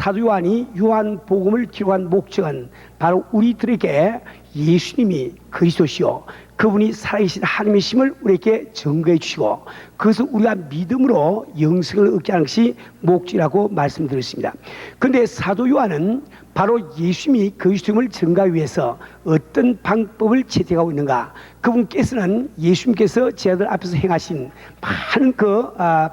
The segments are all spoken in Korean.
사도 요한이 요한복음을 기록한 목적은 바로 우리들에게 예수님이 그리스도시요 그분이 살아계신 하나님이심을 우리에게 증거해 주시고 그것을 우리가 믿음으로 영생을 얻게 하는 것이 목적이라고 말씀드렸습니다. 그런데 사도 요한은 바로 예수님이 그리스도임을 증거하기 위해서 어떤 방법을 채택하고 있는가, 그분께서는 예수님께서 제자들 앞에서 행하신 많은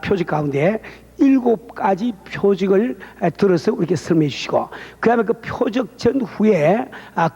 표적 가운데 7가지 표적을 들어서 우리에게 설명해 주시고, 그 다음에 그 표적 전후에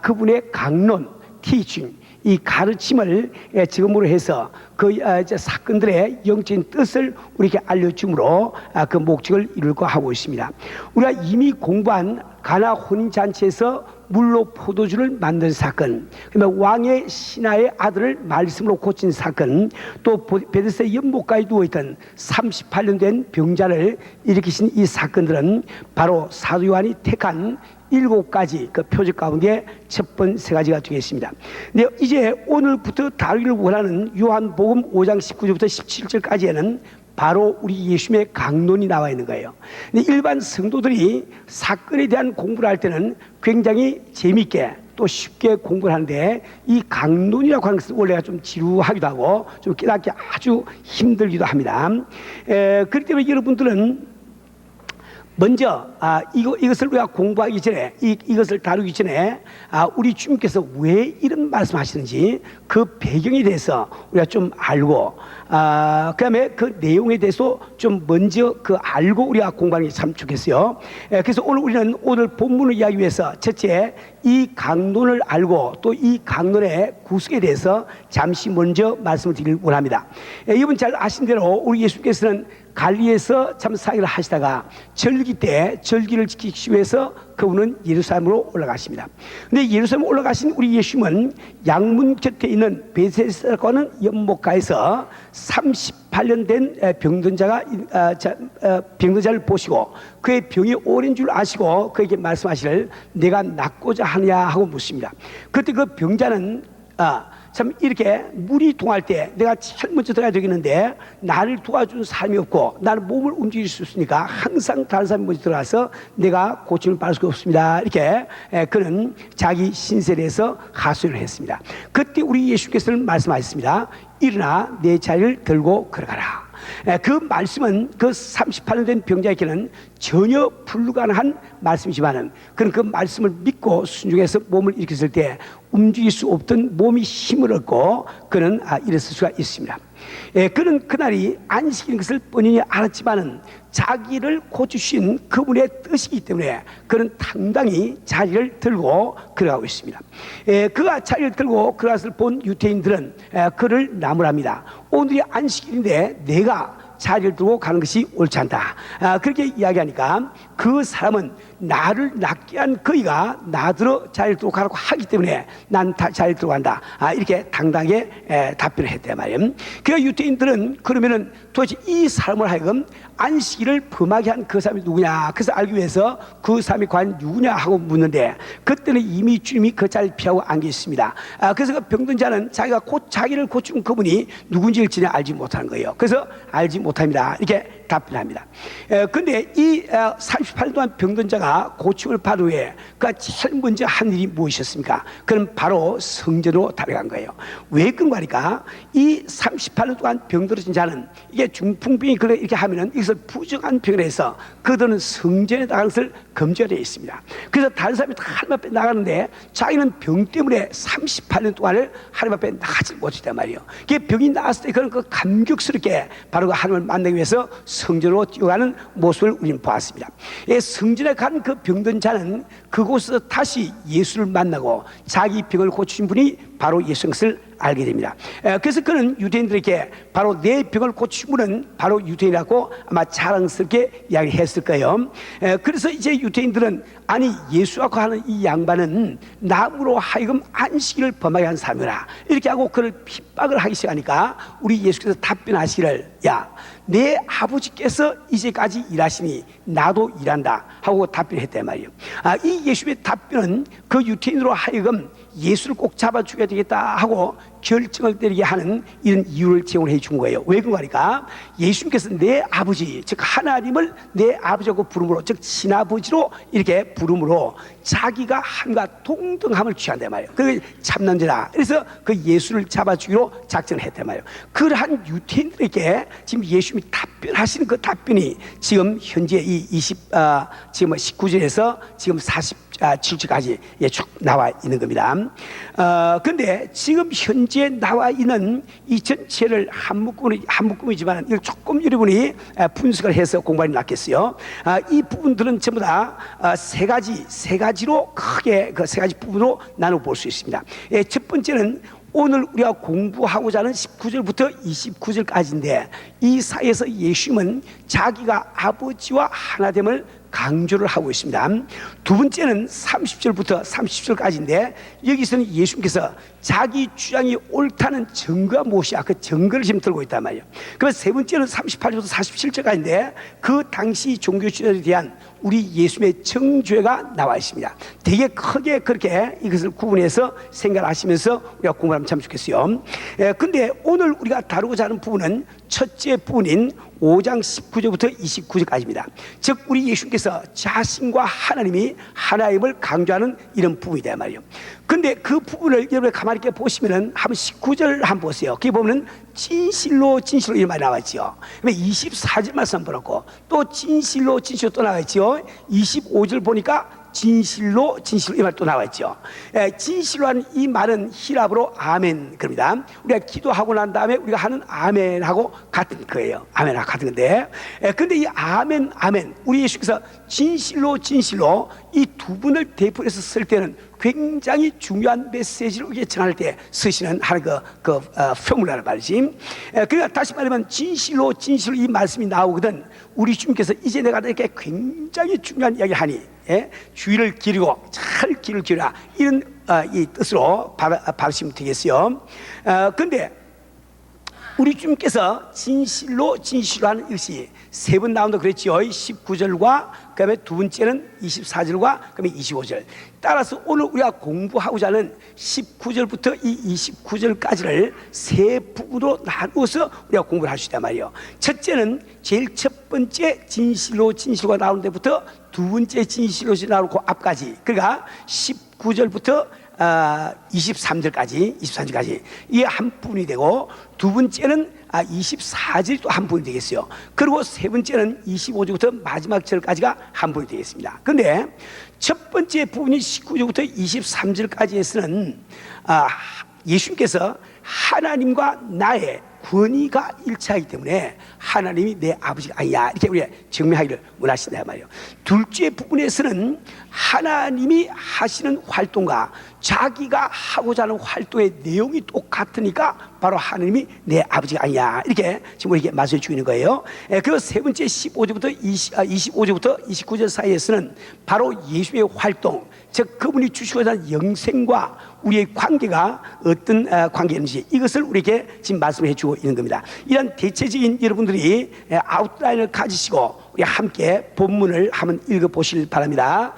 그분의 강론, 티칭, 이 가르침을 지금으로 해서 그 사건들의 영적인 뜻을 우리에게 알려줌으로 그 목적을 이루려고 하고 있습니다. 우리가 이미 공부한 가나 혼인잔치에서 물로 포도주를 만든 사건, 그다음에 왕의 신하의 아들을 말씀으로 고친 사건, 또 베데스다 연못가에 누워있던 38년 된 병자를 일으키신 이 사건들은 바로 사도 요한이 택한 7가지 그 표적 가운데 첫 번째 3가지가 되겠습니다. 근데 이제 오늘부터 다루기를 원하는 요한복음 5장 19절부터 17절까지에는 바로 우리 예수님의 강론이 나와 있는 거예요. 근데 일반 성도들이 사건에 대한 공부를 할 때는 굉장히 재미있게 또 쉽게 공부를 하는데, 이 강론이라고 하는 것은 원래가 좀 지루하기도 하고 좀 깨닫기 아주 힘들기도 합니다. 그렇기 때문에 여러분들은 먼저 이것을 우리가 공부하기 전에, 이것을 다루기 전에 우리 주님께서 왜 이런 말씀하시는지 그 배경에 대해서 우리가 좀 알고, 그 다음에 그 내용에 대해서 좀 먼저 알고 우리가 공부하는 게 참 좋겠어요. 그래서 오늘 본문을 이야기하기 위해서 첫째, 이 강론을 알고 또 이 강론의 구석에 대해서 잠시 먼저 말씀을 드리길 원합니다. 여러분 잘 아신 대로 우리 예수님께서는 갈리에서 참 사역을 하시다가 절기 때 절기를 지키기 위해서 그분은 예루살렘으로 올라가십니다. 근데 예루살렘 올라가신 우리 예수님은 양문 곁에 있는 베데스다과는 연못가에서 38년 된 병든자를 보시고 그의 병이 오랜 줄 아시고 그에게 말씀하시기를 내가 낫고자 하느냐 하고 묻습니다. 그때 그 병자는 참 이렇게 물이 동할 때 내가 제일 먼저 들어가야 되겠는데 나를 도와준 사람이 없고 나는 몸을 움직일 수 있으니까 항상 다른 사람이 먼저 들어가서 내가 고침을 받을 수가 없습니다. 이렇게 그는 자기 신세에 대해서 하소연을 했습니다. 그때 우리 예수께서는 말씀하셨습니다. 일어나 내 자리를 들고 걸어가라. 그 말씀은 그 38년 된 병자에게는 전혀 불가능한 말씀이지만은 그는 그 말씀을 믿고 순종해서 몸을 일으켰을 때 움직일 수 없던 몸이 힘을 얻고 그는 일어설 수가 있습니다. 그는 그날이 안식일인 것을 뻔히 알았지만은 자기를 고치신 그분의 뜻이기 때문에 그는 당당히 자리를 들고 걸어가고 있습니다. 그가 자리를 들고 걸어갔을 본 유대인들은 그를 나무랍니다. 오늘이 안식일인데 내가 자리를 두고 가는 것이 옳지 않다. 그렇게 이야기하니까 그 사람은 나를 낫게 한 그이가 나더러 자리를 두고 가라고 하기 때문에 난 자리를 두고 간다. 이렇게 당당하게 답변을 했단 말이에요. 그 유대인들은 그러면은 도대체 이 사람을 하여금 안식일을 범하게 한 그 사람이 누구냐, 그래서 알기 위해서 그 사람이 과연 누구냐 하고 묻는데 그때는 이미 주님이 그 자리를 피하고 앉아 있습니다. 그래서 그 병든 자는 자기를 고치는 그분이 누군지를 전혀 알지 못하는 거예요. 그래서 알지 못합니다. 이렇게 답변합니다. 그런데 이 38년 동안 병든 자가 고침을 받은 후에 그가 제일 먼저 한 일이 무엇이었습니까? 그는 바로 성전으로 달려간 거예요. 왜 그런가 하니까 이 38년 동안 병들어진 자는 이게 중풍병이 그래 이렇게 하면은 이것을 부정한 병을 해서 그들은 성전에 나가는 것을 금지가 되어 있습니다. 그래서 다른 사람이 다 하나님 앞에 나가는데 자기는 병 때문에 38년 동안을 하나님 앞에 나가지 못했단 말이에요. 그게 병이 나왔을 때 그는 그 감격스럽게 바로 그 하나님을 만나기 위해서 성전으로 뛰어가는 모습을 우리는 보았습니다. 성전에 간 그 병든 자는 그곳에서 다시 예수를 만나고 자기 병을 고치신 분이 바로 예수인 것을 알게 됩니다. 그래서 그는 유대인들에게 바로 내 병을 고치신 분은 바로 유대인이라고 아마 자랑스럽게 이야기했을 거예요. 그래서 이제 유대인들은 아니 예수라고 하는 이 양반은 나무로 하여금 안식일을 범하게 한 사람이라 이렇게 하고 그를 핍박을 하기 시작하니까 우리 예수께서 답변하시기를 야, 내 아버지께서 이제까지 일하시니 나도 일한다 하고 답변했단 말이에요. 이 예수의 답변은 그 유대인으로 하여금 예수를 꼭 잡아 죽여야 되겠다 하고 결정을 내리게 하는 이런 이유를 제공해 준 거예요. 왜 그런가? 예수님께서 내 아버지, 즉 하나님을 내 아버지라고 부름으로, 즉 친아버지로 이렇게 부름으로 자기가 함과 동등함을 취한단 말이에요. 그 참남자라. 그래서 그 예수를 잡아 죽이로 작전을 했단 말이에요. 그러한 유태인들에게 지금 예수님이 답변하시는 그 답변이 지금 현재 이 지금 19절에서 지금 47절까지 쭉 나와 있는 겁니다. 근데 지금 현재 나와 있는 이 전체를 한 묶음이지만 이걸 조금 여러분이 분석을 해서 공부하는 게 낫겠어요. 이 부분들은 전부 다 세 가지로 크게 그 세 가지 부분으로 나눠 볼 수 있습니다. 첫 번째는 오늘 우리가 공부하고자 하는 19절부터 29절까지인데 이 사이에서 예수님은 자기가 아버지와 하나됨을 강조를 하고 있습니다. 두 번째는 30절부터 30절까지인데 여기서는 예수님께서 자기 주장이 옳다는 증거가 무엇이야? 그 증거를 지금 들고 있단 말이에요. 그러면 세 번째는 38절부터 47절까지인데 그 당시 종교 지도자에 대한 우리 예수님의 정죄가 나와 있습니다. 되게 크게 그렇게 이것을 구분해서 생각하시면서 우리가 공부하면 참 좋겠어요. 근데 오늘 우리가 다루고자 하는 부분은 첫째 부분인 5장 19절부터 29절까지입니다. 즉 우리 예수님께서 자신과 하나님이 하나임을 강조하는 이런 부분이다 말이에요. 근데 그 부분을 여러분 가만히 있게 보시면은 한번 19절 한번 보세요. 거기 보면은 진실로 이런 말이 나와있죠. 24절 말씀 한번 보라고 또 진실로 또 나와있죠. 25절 보니까 진실로 이 말 또 나와있죠. 진실로 하는 이 말은 히랍어로 아멘 그럽니다. 우리가 기도하고 난 다음에 우리가 하는 아멘하고 같은 거예요. 아멘하고 같은 건데 근데 이 아멘 우리 예수께서 진실로 이 두 분을 대표해서 쓸 때는 굉장히 중요한 메시지를 우리에게 전할 때 쓰시는 하는 포뮬라를 말이지. 그러니까 다시 말하면 진실로 이 말씀이 나오거든. 우리 주님께서 이제 내가 이렇게 굉장히 중요한 이야기를 하니 주의를 기울이고 잘 귀를 기울여라 이런 이 뜻으로 받으시면 되겠어요. 근데 우리 주님께서 진실로 하는 것이 세 번 나온다 그랬죠. 19절과 그 다음에 두 번째는 24절과 그 다음에 25절. 따라서 오늘 우리가 공부하고자 하는 19절부터 이 29절까지를 세 부분으로 나누어서 우리가 공부를 할 수 있단 말이에요. 첫째는 제일 첫 번째 진실로가 나오는 데부터 두 번째 진실로 나오고 앞까지, 그러니까 19절부터 23절까지 이게 한 부분이 되고, 두 번째는 24절이 또 한 부분이 되겠어요. 그리고 세 번째는 25절부터 마지막 절까지가 한 부분이 되겠습니다. 그런데 첫 번째 부분이 19절부터 23절까지에서는 예수님께서 하나님과 나의 권위가 일치하기 때문에 하나님이 내 아버지가 아니야 이렇게 우리가 증명하기를 원하신다 말이에요. 둘째 부분에서는 하나님이 하시는 활동과 자기가 하고자 하는 활동의 내용이 똑같으니까 바로 하나님이 내 아버지가 아니야 이렇게 지금 우리에게 말씀해 주고 있는 거예요. 그리고 세 번째 15절부터 29절 사이에서는 바로 예수의 활동, 즉 그분이 주시고자 하는 영생과 우리의 관계가 어떤 관계인지 이것을 우리에게 지금 말씀해 주고 있는 겁니다. 이런 대체적인 여러분들이 아웃라인을 가지시고 우리 함께 본문을 한번 읽어보실 바랍니다.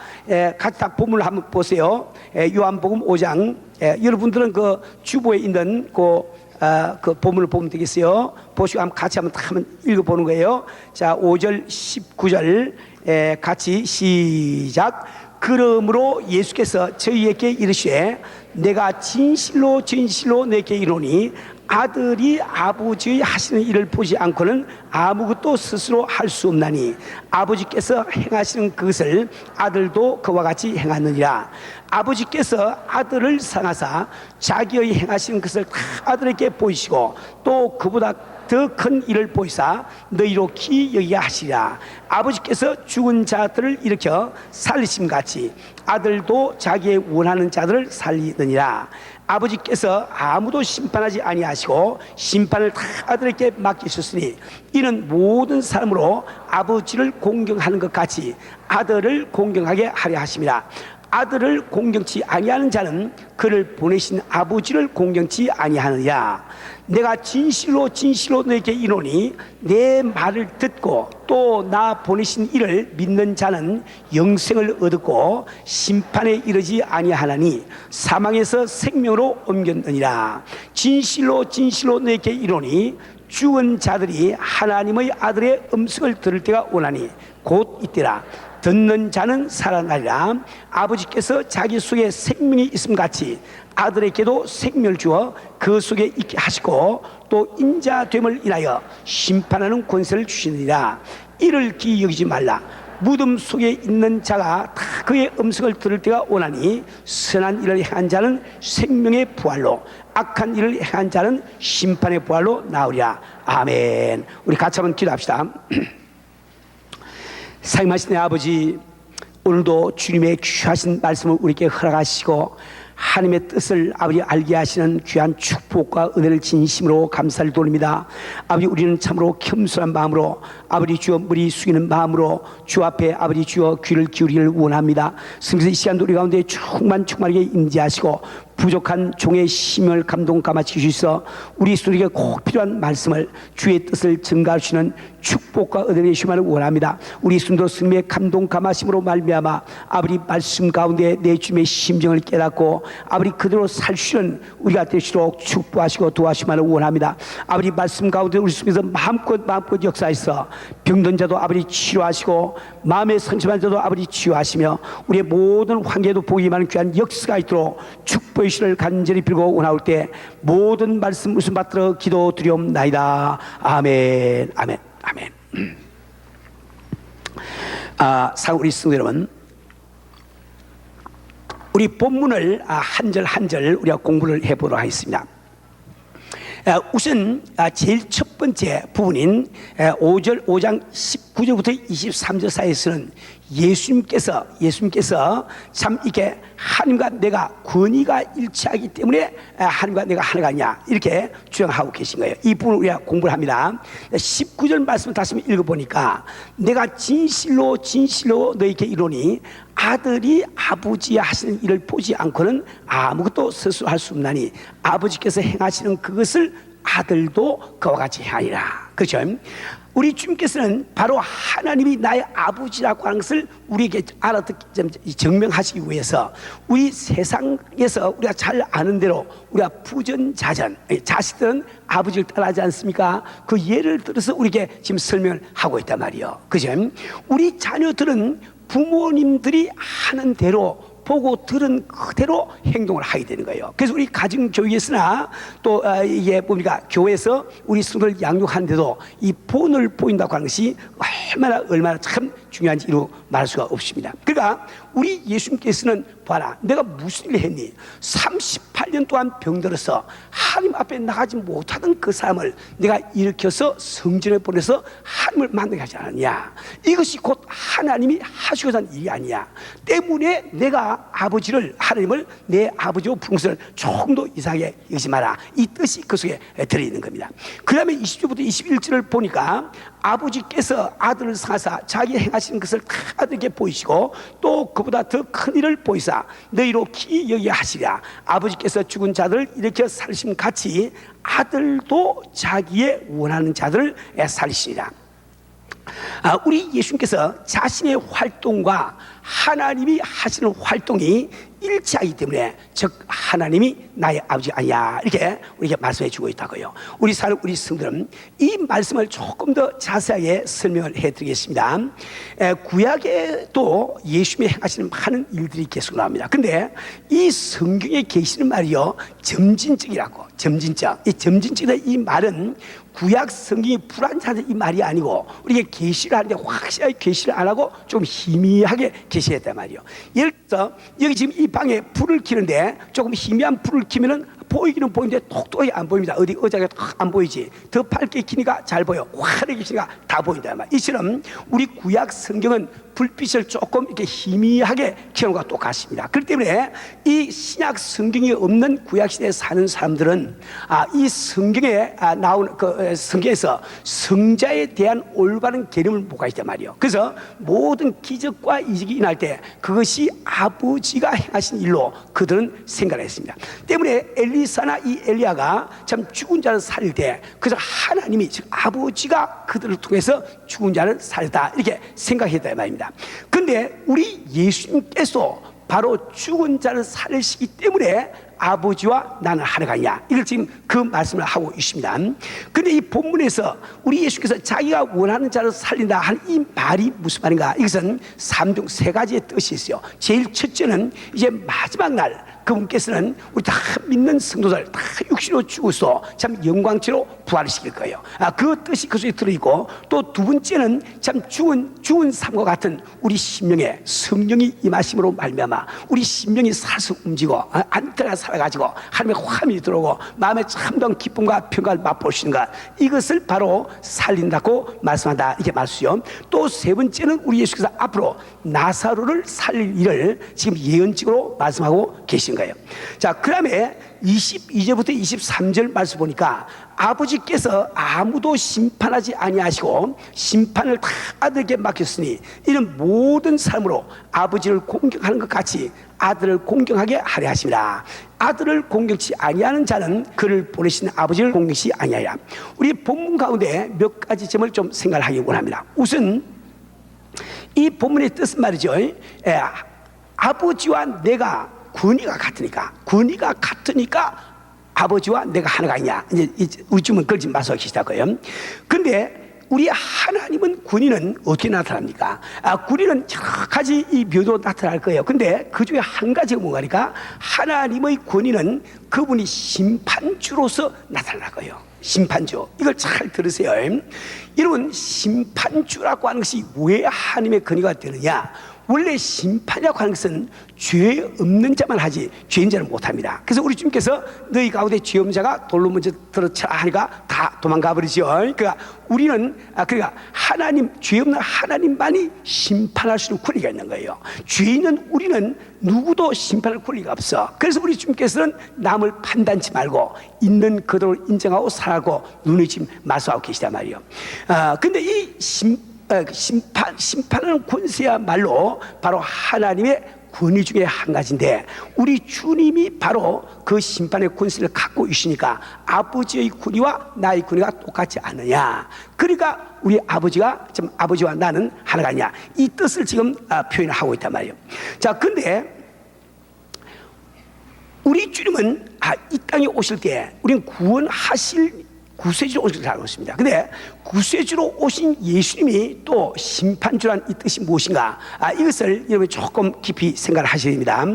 같이 다 본문을 한번 보세요. 요한복음 5장. 여러분들은 그 주보에 있는 그 본문을 보면 되겠어요. 보시고 같이 한번 읽어보는 거예요. 자, 5절 19절 같이 시작. 그러므로 예수께서 저희에게 이르시되 내가 진실로 내게 이르노니 아들이 아버지의 하시는 일을 보지 않고는 아무것도 스스로 할 수 없나니 아버지께서 행하시는 그것을 아들도 그와 같이 행하느니라. 아버지께서 아들을 사랑하사 자기의 행하시는 것을 다 아들에게 보이시고 또 그보다 더 큰 일을 보이사 너희로 기 여기게 하시리라. 아버지께서 죽은 자들을 일으켜 살리심 같이 아들도 자기의 원하는 자들을 살리느니라. 아버지께서 아무도 심판하지 아니하시고 심판을 다 아들에게 맡기셨으니 이는 모든 사람으로 아버지를 공경하는 것 같이 아들을 공경하게 하려 하심이라. 아들을 공경치 아니하는 자는 그를 보내신 아버지를 공경치 아니하느냐. 내가 진실로 진실로 너에게 이르노니 내 말을 듣고 또 나 보내신 이를 믿는 자는 영생을 얻고 심판에 이르지 아니하나니 사망에서 생명으로 옮겼느니라. 진실로 진실로 너에게 이르노니 죽은 자들이 하나님의 아들의 음성을 들을 때가 오나니 곧 이때라. 듣는 자는 살아나리라. 아버지께서 자기 속에 생명이 있음 같이 아들에게도 생명을 주어 그 속에 있게 하시고 또 인자됨을 인하여 심판하는 권세를 주시느니라. 이를 기이 여기지 말라. 무덤 속에 있는 자가 다 그의 음성을 들을 때가 오나니 선한 일을 행한 자는 생명의 부활로, 악한 일을 행한 자는 심판의 부활로 나오리라. 아멘. 우리 같이 한번 기도합시다. 사랑하신 내 아버지, 오늘도 주님의 귀하신 말씀을 우리에게 허락하시고 하나님의 뜻을 아버지 알게 하시는 귀한 축복과 은혜를 진심으로 감사를 돌립니다. 아버지, 우리는 참으로 겸손한 마음으로 아버지 주여 머리 숙이는 마음으로 주 앞에 아버지 주여 귀를 기울이기를 원합니다. 성령의 이 시간도 우리 가운데 충만하게 임재하시고 부족한 종의 심을 감동 감아주시 주셔서 우리 수에게 꼭 필요한 말씀을 주의 뜻을 증가하시는 축복과 은혜의 주만을 원합니다. 우리 순도 스님의 감동 감하심으로 말미암아 아버지 말씀 가운데 내 주님의 심정을 깨닫고 아버지 그대로 살 수 있는 우리가 되시도록 축복하시고 도와주시만을 원합니다. 아버지 말씀 가운데 우리 속에서 마음껏 역사해서 병든 자도 아버지 치료하시고 마음에 상처받은 자도 아버지 치유하시며 우리의 모든 환경에도 보이만 귀한 역사가 있도록 축복의 신을 간절히 빌고 원하올 때 모든 말씀 웃음 받들어 기도 드리옵나이다. 아멘. 아멘. 아멘. 사랑 우리 성도 여러분, 우리 본문을 한 절 한 절 우리가 공부를 해보도록 하겠습니다. 우선 제일 첫 번째 부분인 5장 19절부터 23절 사이에서는 예수님께서 참 이렇게 하나님과 내가 권위가 일치하기 때문에 하나님과 내가 하나가 아니냐 이렇게 주장하고 계신 거예요. 이 부분을 우리가 공부를 합니다. 19절 말씀을 다시 한번 읽어보니까 내가 진실로 진실로 너희에게 이르노니 아들이 아버지 하시는 일을 보지 않고는 아무것도 스스로 할 수 없나니 아버지께서 행하시는 그것을 아들도 그와 같이 행하리라. 그렇죠? 우리 주님께서는 바로 하나님이 나의 아버지라고 하는 것을 우리에게 알아듣기 증명하시기 위해서 우리 세상에서 우리가 잘 아는 대로 우리가 부전자전 자식들은 아버지를 따라하지 않습니까? 그 예를 들어서 우리에게 지금 설명을 하고 있단 말이에요. 그죠? 우리 자녀들은 부모님들이 하는 대로 보고 들은 그대로 행동을 하게 되는 거예요. 그래서 우리 가정교회에서나 또 이게 뭡니까 교회에서 우리 성도를 양육하는데도 이 본을 보인다고 하는 것이 얼마나 참 중요한지 이루 말할 수가 없습니다. 그러니까 우리 예수님께서는 봐라, 내가 무슨 일을 했니? 38년 동안 병들어서 하나님 앞에 나가지 못하던 그 사람을 내가 일으켜서 성전에 보내서 하나님을 만나게 하지 않았냐? 이것이 곧 하나님이 하시고자 하는 일이 아니야. 때문에 내가 아버지를, 하나님을 내 아버지로 부르는 것을 조금 더 이상하게 여기지 마라. 이 뜻이 그 속에 들어있는 겁니다. 그 다음에 20절부터 21절을 보니까 아버지께서 아들을 상하사 자기 행하시는 것을 다 아들에게 보이시고 또 그보다 더 큰 일을 보이사 너희로 기이 여기게 하시랴. 아버지께서 죽은 자들을 일으켜 살리심 같이 아들도 자기의 원하는 자들을 살리시리라. 우리 예수님께서 자신의 활동과 하나님이 하시는 활동이 일치하기 때문에 즉 하나님이 나의 아버지 아니야 이렇게 우리에게 말씀해 주고 있다고요. 우리 성도들은 이 말씀을 조금 더 자세하게 설명을 해드리겠습니다. 구약에도 예수님이 행하시는 많은 일들이 계속 나옵니다. 근데 이 성경에 계시는 말이요 점진적이라고. 점진적. 이 점진적이다 이 말은 구약 성경이 불완전한 이 말이 아니고 우리에게 계시를 하는데 확실하게 계시를 안 하고 좀 희미하게 계시했단 말이에요. 예를 들어서 여기 지금 이 방에 불을 켜는데 조금 희미한 불을 켜면은 보이기는 보이는데 똑똑하게 안 보입니다. 어디 의자가 안 보이지. 더 밝게 키니까 잘 보여. 화려하게 키니까 다 보인다. 이처럼 우리 구약 성경은 불빛을 조금 이렇게 희미하게 켜는 것과 똑같습니다. 그렇기 때문에 이 신약 성경이 없는 구약 시대에 사는 사람들은 이 성경에 나온 그 성경에서 성자에 대한 올바른 개념을 못 가지단 말이에요. 그래서 모든 기적과 이적이 일어날 때 그것이 아버지가 행하신 일로 그들은 생각을 했습니다. 때문에 엘리사나 이 엘리야가 참 죽은 자를 살릴 때 그래서 하나님이 즉 아버지가 그들을 통해서 죽은 자를 살렸다 이렇게 생각했다 이 말입니다. 그런데 우리 예수님께서 바로 죽은 자를 살리시기 때문에 아버지와 나는 하나가 아니냐 이걸 지금 그 말씀을 하고 있습니다. 그런데 이 본문에서 우리 예수께서 자기가 원하는 자를 살린다 하는 이 말이 무슨 말인가? 이것은 3중 3가지의 뜻이 있어요. 제일 첫째는 이제 마지막 날 그분께서는 우리 다 믿는 성도들 다 육신으로 죽어서 참 영광체로 부활시킬 거예요. 그 뜻이 그 속에 들어있고 또 두 번째는 참 죽은 삶과 같은 우리 심령에 성령이 임하심으로 말미암아 우리 심령이 살아서 움직이고 안테나 살아가지고 하나님의 화음이 들어오고 마음에 참다운 기쁨과 평강을 맛볼 수 있는 것 이것을 바로 살린다고 말씀한다 이렇게 말씀이요. 또 세 번째는 우리 예수께서 앞으로 나사로를 살릴 일을 지금 예언적으로 말씀하고 계신 거예요. 자, 그 다음에 22절부터 23절 말씀 보니까 아버지께서 아무도 심판하지 아니하시고 심판을 다 아들에게 맡겼으니 이는 모든 삶으로 아버지를 공경하는 것 같이 아들을 공경하게 하려 하십니다. 아들을 공경치 아니하는 자는 그를 보내신 아버지를 공경치 아니하리라. 우리 본문 가운데 몇 가지 점을 좀 생각하기 원합니다. 우선 이 본문의 뜻은 말이죠. 아버지와 내가 권위가 같으니까 아버지와 내가 하나가 아니냐. 이제 우리 주문 그걸 지금 말씀하기 시작해요. 근데 우리 하나님은 권위는 어떻게 나타납니까? 권위는 여러 가지 이 묘도 나타날 거예요. 근데 그 중에 한 가지가 뭔가니까 하나님의 권위는 그분이 심판주로서 나타날 거예요. 심판주. 이걸 잘 들으세요. 여러분, 심판주라고 하는 것이 왜 하나님의 권위가 되느냐? 원래 심판이라고 하는 것은 죄 없는 자만 하지 죄인 자는 못합니다. 그래서 우리 주님께서 너희 가운데 죄 없는 자가 돌로 먼저 들어치라 하니까 다 도망가 버리죠. 그러니까 우리는 그러니까 하나님 죄 없는 하나님만이 심판할 수 있는 권리가 있는 거예요. 죄 있는 우리는 누구도 심판할 권리가 없어. 그래서 우리 주님께서는 남을 판단치 말고 있는 그대로 인정하고 살아가고 눈을 지금 말씀하고 계시단 말이에요. 근데 이 심판하는 권세야말로 바로 하나님의 권위 중에 한 가지인데 우리 주님이 바로 그 심판의 권세를 갖고 있으니까 아버지의 권위와 나의 권위가 똑같지 않느냐. 그러니까 우리 아버지와 나는 하나가 아니냐. 이 뜻을 지금 표현을 하고 있단 말이에요. 자, 근데 우리 주님은 이 땅에 오실 때 우리는 구원하실 구세주로 오실 줄 알고 있습니다. 근데 구세주로 오신 예수님이 또 심판주란 이 뜻이 무엇인가? 이것을 여러분이 조금 깊이 생각을 하셔야 됩니다.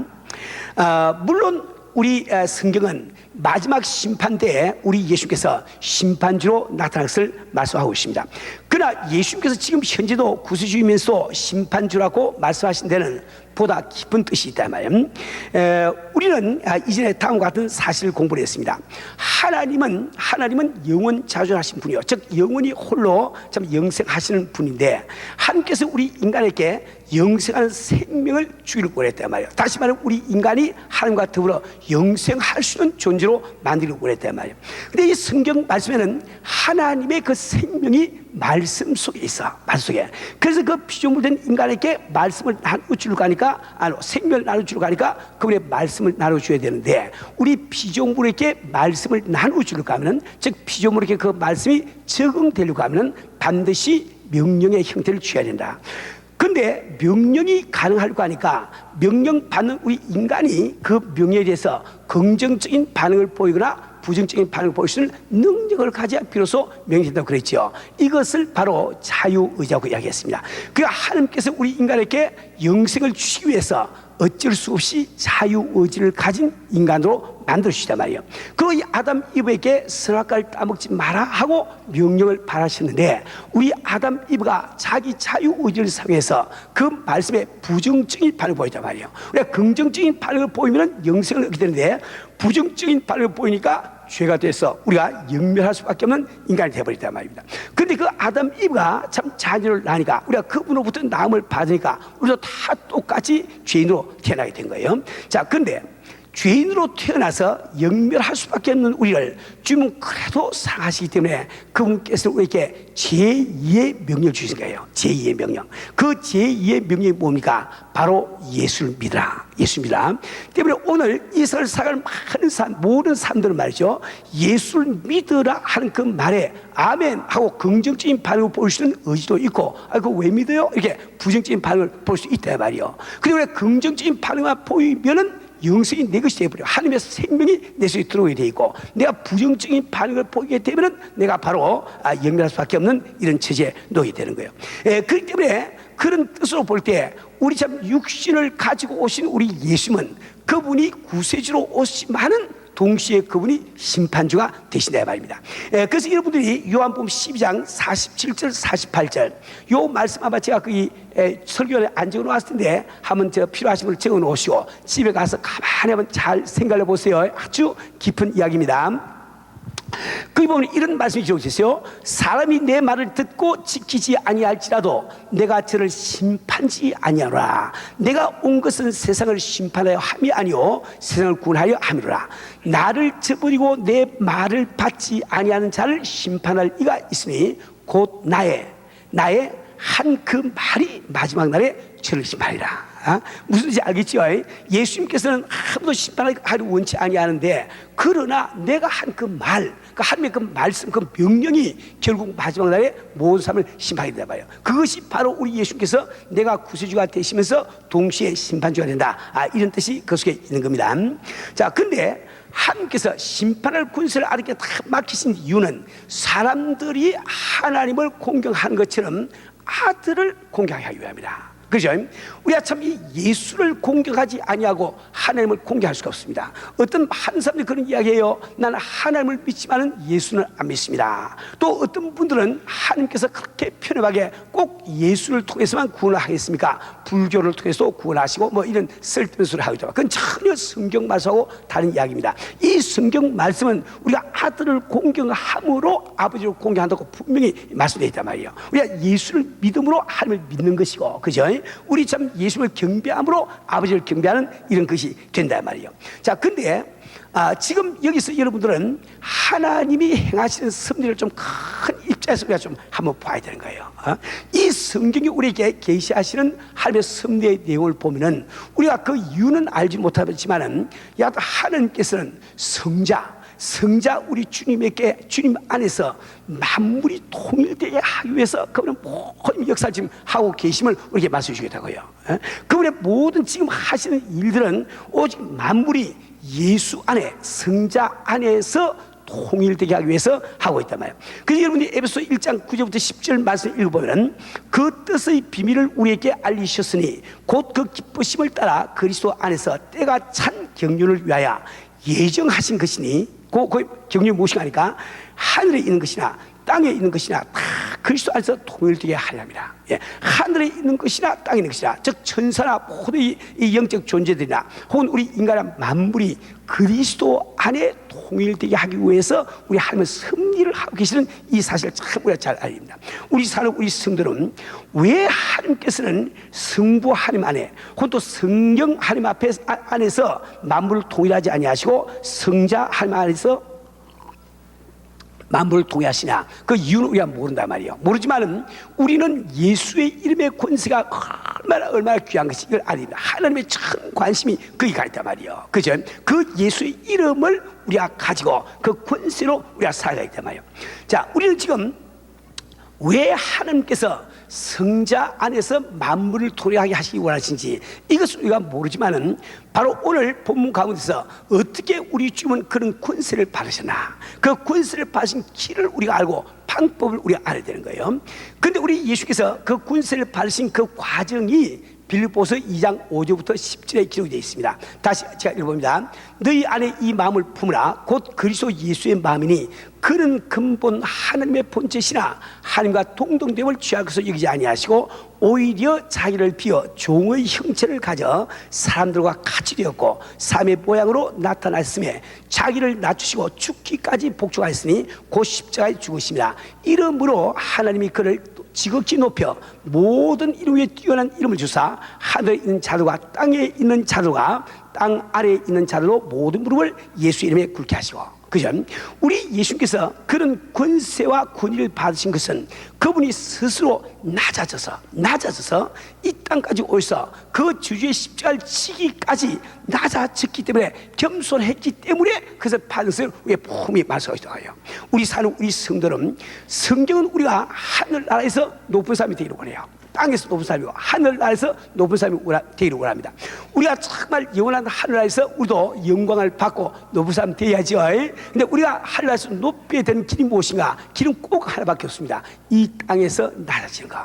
물론 우리 성경은 마지막 심판 때에 우리 예수님께서 심판주로 나타날 것을 말씀하고 있습니다. 그러나 예수님께서 지금 현재도 구세주이면서 심판주라고 말씀하신 데는 보다 깊은 뜻이 있단 말이에요. 우리는 이전에 다음과 같은 사실을 공부를 했습니다. 하나님은 영원 자존하신 분이요, 즉 영원히 홀로 참 영생하시는 분인데 하나님께서 우리 인간에게 영생하는 생명을 주기를 원했단 말이에요. 다시 말하면 우리 인간이 하나님과 더불어 영생할 수 있는 존재로 만들기를 원했단 말이에요. 근데 이 성경 말씀에는 하나님의 그 생명이 말씀 속에 있어. 말씀 속에. 그래서 그 피조물된 인간에게 말씀을 나눠주려고 하니까 생명을 나눠주려고 하니까 그분의 말씀을 나눠줘야 되는데 우리 피조물에게 말씀을 나눠주려고 하면 즉 피조물에게 그 말씀이 적응되려고 하면 반드시 명령의 형태를 취해야 된다. 근데 명령이 가능하려고 하니까 명령 받는 우리 인간이 그 명령에 대해서 긍정적인 반응을 보이거나 부정적인 반응을 보일 수 있는 능력을 가져야 비로소 명령이 된다고 그랬죠. 이것을 바로 자유의지라고 이야기했습니다. 그러니까 하나님께서 우리 인간에게 영생을 주시기 위해서 어쩔 수 없이 자유의지를 가진 인간으로 만들어주시단 말이에요. 그리고 이 아담 이브에게 선악과를 따먹지 마라 하고 명령을 바라셨는데 우리 아담 이브가 자기 자유의지를 사용해서 그 말씀에 부정적인 반응을 보였단 말이에요. 우리가 긍정적인 반응을 보이면 영생을 얻게 되는데 부정적인 반응을 보이니까 죄가 돼서 우리가 영멸할 수밖에 없는 인간이 되어버렸단 말입니다. 그런데 그 아담 이브가 참 자녀를 낳으니까 우리가 그분으로부터 나음을 받으니까 우리도 다 똑같이 죄인으로 태어나게 된 거예요. 자, 그런데 죄인으로 태어나서 영멸할 수밖에 없는 우리를 주님은 그래도 사랑하시기 때문에 그분께서 우리에게 제2의 명령을 주신 거예요. 제2의 명령. 그 제2의 명령이 뭡니까? 바로 예수를 믿으라. 예수 믿으라. 때문에 오늘 이스라엘 사랑하는 많은 사람, 모든 사람들은 말이죠, 예수를 믿으라 하는 그 말에 아멘 하고 긍정적인 반응을 보여주는 의지도 있고, 그거 왜 믿어요? 이렇게 부정적인 반응을 볼 수 있단 말이에요. 그런데 우리가 긍정적인 반응만 보이면은 영생이 내 것이 되어버려. 하나님의 생명이 내 속에 들어오게 돼 있고, 내가 부정적인 반응을 보이게 되면 내가 바로 영멸할 수밖에 없는 이런 처지에 놓이게 되는 거예요. 그렇기 때문에 그런 뜻으로 볼 때 우리 참 육신을 가지고 오신 우리 예수님은 그분이 구세주로 오시지만은 동시에 그분이 심판주가 되신다 말입니다. 그래서 여러분들이 요한복음 12장 47절 48절 요 말씀 아마 제가 그 설교에 안 적어 놓았을 텐데 한번 저 필요하신 걸 적어 놓으시고 집에 가서 가만히 한번 잘 생각해 보세요. 아주 깊은 이야기입니다. 거기 보면 이런 말씀이 적혀있어요. 사람이 내 말을 듣고 지키지 아니할지라도 내가 저를 심판지 아니하노라. 내가 온 것은 세상을 심판하여 함이 아니요 세상을 구원하여 함이로라. 나를 저버리고 내 말을 받지 아니하는 자를 심판할 이가 있으니 곧 나의 한 그 말이 마지막 날에 저를 심판하리라. 무슨 뜻인지 알겠죠? 예수님께서는 아무도 심판하기를 원치 아니하는데, 그러나 내가 한 그 말, 그 하나님의 그 말씀, 그 명령이 결국 마지막 날에 모든 사람을 심판하게 된다 말이에요. 그것이 바로 우리 예수님께서 내가 구세주가 되시면서 동시에 심판주가 된다, 이런 뜻이 그 속에 있는 겁니다. 자, 근데 하나님께서 심판할 군세를 아들에게 다 맡기신 이유는 사람들이 하나님을 공경하는 것처럼 아들을 공경하기 위함이다. 그죠? 우리가 참 이 예수를 공경하지 아니하고 하나님을 공경할 수가 없습니다. 어떤 한 사람들이 그런 이야기해요. 나는 하나님을 믿지만은 예수는 안 믿습니다. 또 어떤 분들은 하나님께서 그렇게 편협하게 꼭 예수를 통해서만 구원을 하겠습니까? 불교를 통해서 구원하시고 뭐 이런 쓸데없는 소리를 하고 있다. 그건 전혀 성경 말씀하고 다른 이야기입니다. 이 성경 말씀은 우리가 아들을 공경함으로 아버지를 공경한다고 분명히 말씀되어 있단 말이에요. 우리가 예수를 믿음으로 하나님을 믿는 것이고, 그죠? 우리 참 예수를 경배함으로 아버지를 경배하는 이런 것이 된단 말이에요. 자, 근데 지금 여기서 여러분들은 하나님이 행하시는 섭리를 좀 큰 입장에서 우리가 좀 한번 봐야 되는 거예요. 이 성경이 우리에게 계시하시는 하나님의 섭리의 내용을 보면은 우리가 그 이유는 알지 못하지만은 하나님께서는 성자 우리 주님에게, 주님 안에서 만물이 통일되게 하기 위해서 그분은 모든 역사를 지금 하고 계심을 우리에게 말씀해 주겠다고요. 그분의 모든 지금 하시는 일들은 오직 만물이 예수 안에, 성자 안에서 통일되게 하기 위해서 하고 있단 말이에요. 그래서 여러분이 에베소 1장 9절부터 10절 말씀을 읽어보면 그 뜻의 비밀을 우리에게 알리셨으니 곧 그 기쁘심을 따라 그리스도 안에서 때가 찬 경륜을 위하여 예정하신 것이니, 그 경륜이 무엇인가 하니까 하늘에 있는 것이나 땅에 있는 것이나 다 그리스도 안에서 통일되게 하렵니다. 하늘에 있는 것이나 땅에 있는 것이나, 즉 천사나 모든 이 영적 존재들이나 혹은 우리 인간의 만물이 그리스도 안에 통일되게 하기 위해서 우리 하나님은 섭리를 하고 계시는 이 사실을 참 우리가 잘 알립니다. 우리 사는 우리 성도는 왜 하나님께서는 성부 하나님 안에 혹은 또 성령 하나님 안에서 만물을 통일하지 아니하시고 성자 하나님 안에서 만물을 통일하시냐, 그 이유는 우리가 모른단 말이에요. 모르지만은 우리는 예수의 이름의 권세가 얼마나 귀한 것이 이걸 아닙니다. 하나님의 전 관심이 거기 가 있단 말이에요. 그죠? 그 예수의 이름을 우리가 가지고 그 권세로 우리가 살아가야 있단 말이에요. 자, 우리는 지금 왜 하나님께서 성자 안에서 만물을 통일하게 하시기 원하신지 이것을 우리가 모르지만은 바로 오늘 본문 가운데서 어떻게 우리 주님은 그런 권세를 받으셨나, 그 권세를 받으신 길을 우리가 알고 방법을 우리가 알아야 되는 거예요. 그런데 우리 예수께서 그 권세를 받으신 그 과정이 빌립보서 2장 5절부터 10절에 기록이 되어 있습니다. 다시 제가 읽어봅니다. 너희 안에 이 마음을 품으라. 곧 그리스도 예수의 마음이니 그는 근본 하나님의 본체시나 하나님과 동등됨을 취할 것을 여기지 아니하시고 오히려 자기를 비어 종의 형체를 가져 사람들과 같이 되었고 사람의 모양으로 나타났음에 자기를 낮추시고 죽기까지 복종하였으니 곧 십자가에 죽으십니다. 이러므로 하나님이 그를 지극히 높여 모든 이름 위에 뛰어난 이름을 주사 하늘에 있는 자들과 땅에 있는 자들과 땅 아래에 있는 자들로 모든 무릎을 예수 이름에 꿇게 하시고, 그죠? 우리 예수님께서 그런 권세와 권위를 받으신 것은 그분이 스스로 낮아져서 이 땅까지 오셔서 그 주주의 십자가를 지기까지 낮아졌기 때문에 겸손했기 때문에 그것을 받은 것을 우리의 품이 말씀하시더라고요. 우리 사는 우리 성도는 성경은 우리가 하늘나라에서 높은 사람이 되기를 원해요. 땅에서 높은 사람이고 하늘나라에서 높은 사람이 되기를 원합니다. 우리가 정말 영원한 하늘나라에서 우리도 영광을 받고 높은 사람 되어야죠. 근데 우리가 하늘나라에서 높게 되는 길이 무엇인가? 길은 꼭 하나밖에 없습니다. 이 땅에서 낮아지는 거.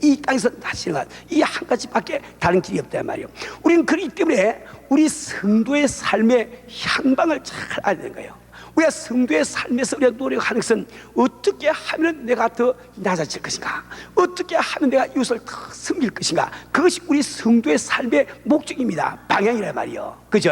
이 땅에서 낮아지는 것, 이 한 가지밖에 다른 길이 없단 말이에요. 우리는 그렇기 때문에 우리 성도의 삶의 향방을 잘 알아야 되는 거예요. 우리가 성도의 삶에서 우리가 노력하는 것은 어떻게 하면 내가 더 낮아질 것인가, 어떻게 하면 내가 이웃을 더 섬길 것인가. 그것이 우리 성도의 삶의 목적입니다. 방향이란 말이에요. 그죠?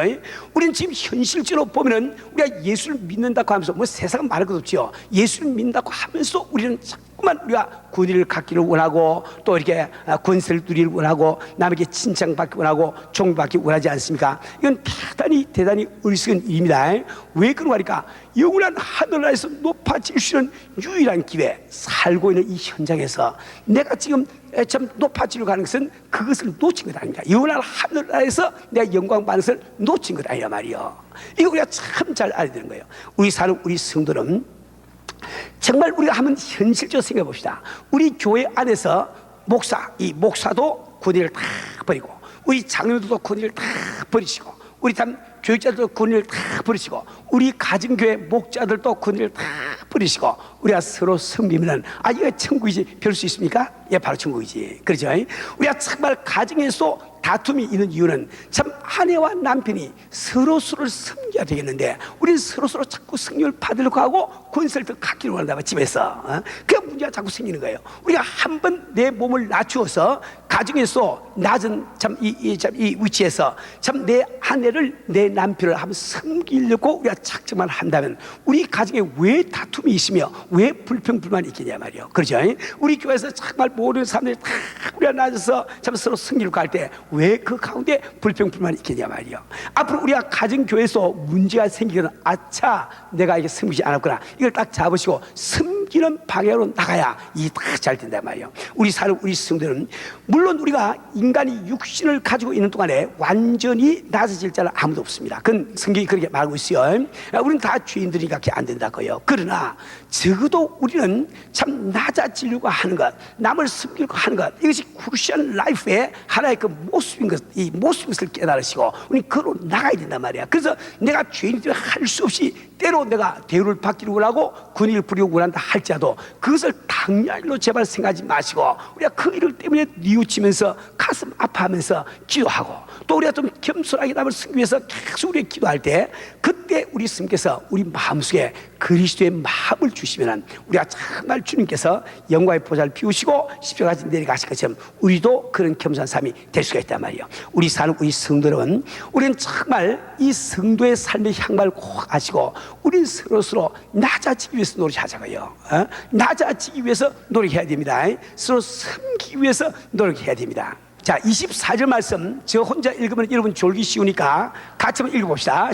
우리는 지금 현실적으로 보면은 우리가 예수를 믿는다고 하면서 뭐 세상은 말할 것 없지요. 예수를 믿는다고 하면서 우리는 자꾸만 우리가 권위를 갖기를 원하고 또 이렇게 권세를 누리기를 원하고 남에게 칭찬받기 원하고 존경받기 원하지 않습니까? 이건 대단히 어리석은 일입니다. 왜 그런가 하니까 영원한 하늘나라에서 높아질 수 있는 유일한 기회, 살고 있는 이 현장에서 내가 지금 참 높아지려고 하는 것은 그것을 놓친 것 아닙니다. 영원한 하늘나라에서 내가 영광 받는 것을 놓친 것 아니란 말이에요. 이거 우리가 참 잘 알아야 되는 거예요. 우리 사는 우리 성도는 정말 우리가 한번 현실적으로 생각해 봅시다. 우리 교회 안에서 이 목사도 권위를 다 버리고 우리 장로들도 권위를 다 버리시고 우리 교육자들도 권위를 다 버리시고 우리 가정교회 목자들도 권위를 다 버리시고 우리가 서로 섬기면은 이거 천국이지 별 수 있습니까? 예, 바로 천국이지. 그렇죠? 우리가 정말 가정에서 다툼이 있는 이유는 참 아내와 남편이 서로서로를 섬겨야 되겠는데 우리는 서로서로 자꾸 승리를 받으려고 하고 권세를 더 갖기를 원한다 집에서. 그 문제가 자꾸 생기는 거예요. 우리가 한번 내 몸을 낮추어서 가정에서 낮은 이 위치에서 참 내 아내를 내 남편을 한번 섬기려고 우리가 작정만 한다면 우리 가정에 왜 다툼이 있으며 왜 불평불만이 있겠냐 말이에요. 그렇죠? 우리 교회에서 정말 모든 사람들이 다 우리가 낮아서 참 서로 승리를 할 때 왜 그 가운데 불평불만이 있겠냐 말이에요. 앞으로 우리가 가정교회에서 문제가 생기거나 내가 이게 섬기지 않았구나, 이걸 딱 잡으시고 섬기는 방향으로 나가야 이 다 잘 된단 말이에요. 우리 사는 우리 성도는 물론 우리가 인간이 육신을 가지고 있는 동안에 완전히 낮아질 자는 아무도 없습니다. 그건 성경이 그렇게 말하고 있어요. 우리는 다 죄인들이니까 그게 안 된다고요. 그러나 적어도 우리는 참 낮아지려고 하는 것, 남을 섬기려고 하는 것, 이것이 크리스천 라이프의 하나의 그 모습인 것, 이 모습인 것을 깨달으시고 우리는 그로 나가야 된단 말이야. 그래서 내가 죄인들을 할 수 없이 때로 내가 대우를 받기를 원하고 권위를 부리고 원한다 할지라도 그것을 당연히로 제발 생각하지 마시고 우리가 그 일 때문에 뉘우치면서 가슴 아파하면서 기도하고 또 우리가 좀 겸손하게 남을 섬기기 위해서 계속 우리가 기도할 때 그때 우리 스님께서 우리 마음속에 그리스도의 마음을 주시면 우리가 정말 주님께서 영광의 보좌를 비우시고 십자가까지 내려가실 것처럼 우리도 그런 겸손한 삶이 될 수가 있단 말이에요. 우리 사는 우리 성도는 우리는 정말 이 성도의 삶의 향방을 꼭 아시고 우리는 서로 낮아지기 위해서 노력하자고요. 낮아지기 위해서 노력해야 됩니다. 서로 섬기기 위해서 노력해야 됩니다. 자, 24절 말씀 저 혼자 읽으면 여러분 졸기 쉬우니까 같이 한번 읽어봅시다.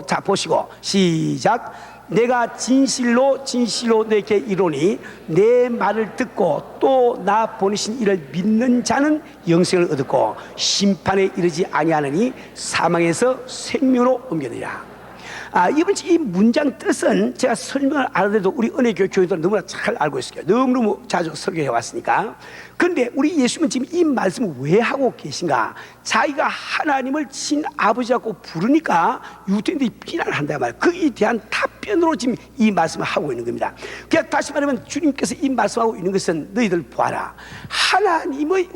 자, 보시고 시작. 내가 진실로 내게 이르노니 내 말을 듣고 또 나 보내신 이를 믿는 자는 영생을 얻고 심판에 이르지 아니하느니 사망에서 생명으로 옮겨내라. 이번 이 문장 뜻은 제가 설명을 안 해도 우리 은혜교회 교회들은 너무나 잘 알고 있어요. 너무너무 자주 설교해 왔으니까. 그런데 우리 예수님은 지금 이 말씀을 왜 하고 계신가? 자기가 하나님을 친 아버지라고 부르니까 유대인들이 비난을 한단 말이에요. 거기에 대한 답변으로 지금 이 말씀을 하고 있는 겁니다. 그러니까 다시 말하면 주님께서 이 말씀하고 있는 것은 너희들 보아라. 하나님의